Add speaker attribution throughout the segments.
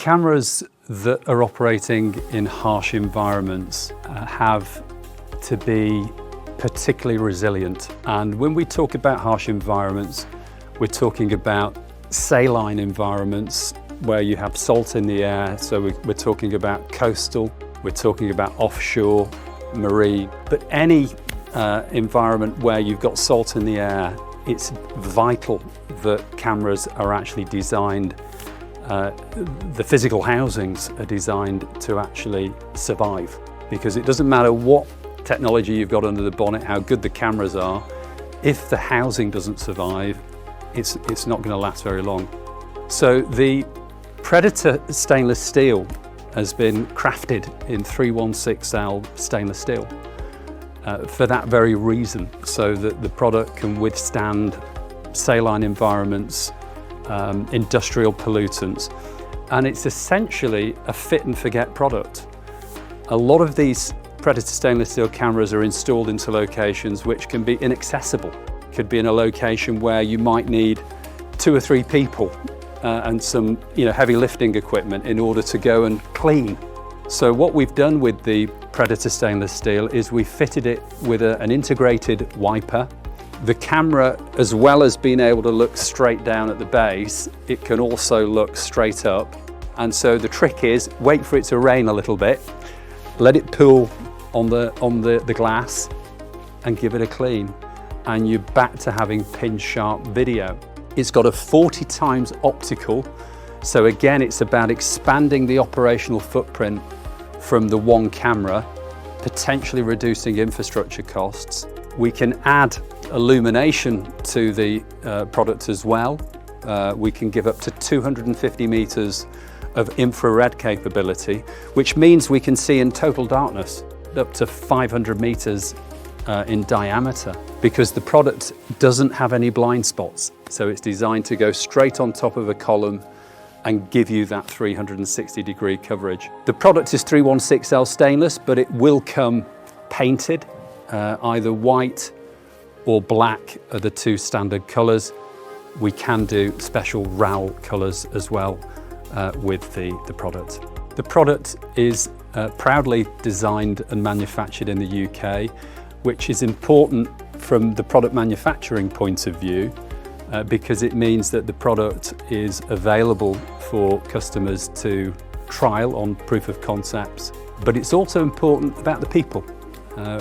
Speaker 1: Cameras that are operating in harsh environments have to be particularly resilient. And when we talk about harsh environments, we're talking about saline environments where you have salt in the air. So we're talking about coastal, we're talking about offshore, marine. But any environment where you've got salt in the air, it's vital that cameras are actually designed, the physical housings are designed to actually survive. Because it doesn't matter what technology you've got under the bonnet, how good the cameras are, if the housing doesn't survive, it's not going to last very long. So the Predator Stainless Steel has been crafted in 316L stainless steel for that very reason, so that the product can withstand saline environments, industrial pollutants, and it's essentially a fit and forget product. A lot of these Predator stainless steel cameras are installed into locations which can be inaccessible. Could be in a location where you might need 2 or 3 people and some heavy lifting equipment in order to go and clean. So what we've done with the Predator stainless steel is we fitted it with an integrated wiper. The camera, as well as being able to look straight down at the base, it can also look straight up. And so the trick is, wait for it to rain a little bit, let it pool on the glass and give it a clean. And you're back to having pin sharp video. It's got a 40 times optical. So again, it's about expanding the operational footprint from the one camera, potentially reducing infrastructure costs. We can add illumination to the product as well. We can give up to 250 meters of infrared capability, which means we can see in total darkness up to 500 meters in diameter, because the product doesn't have any blind spots. So it's designed to go straight on top of a column and give you that 360-degree coverage. The product is 316L stainless, but it will come painted. Either white or black are the 2 standard colors. We can do special RAL colors as well with the product. The product is proudly designed and manufactured in the UK, which is important from the product manufacturing point of view, because it means that the product is available for customers to trial on proof of concepts. But it's also important about the people.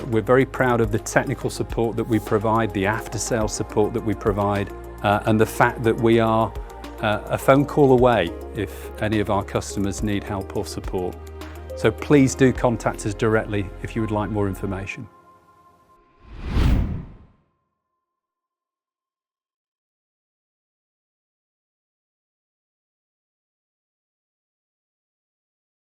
Speaker 1: We're very proud of the technical support that we provide, the after-sales support that we provide, and the fact that we are a phone call away if any of our customers need help or support. So please do contact us directly if you would like more information.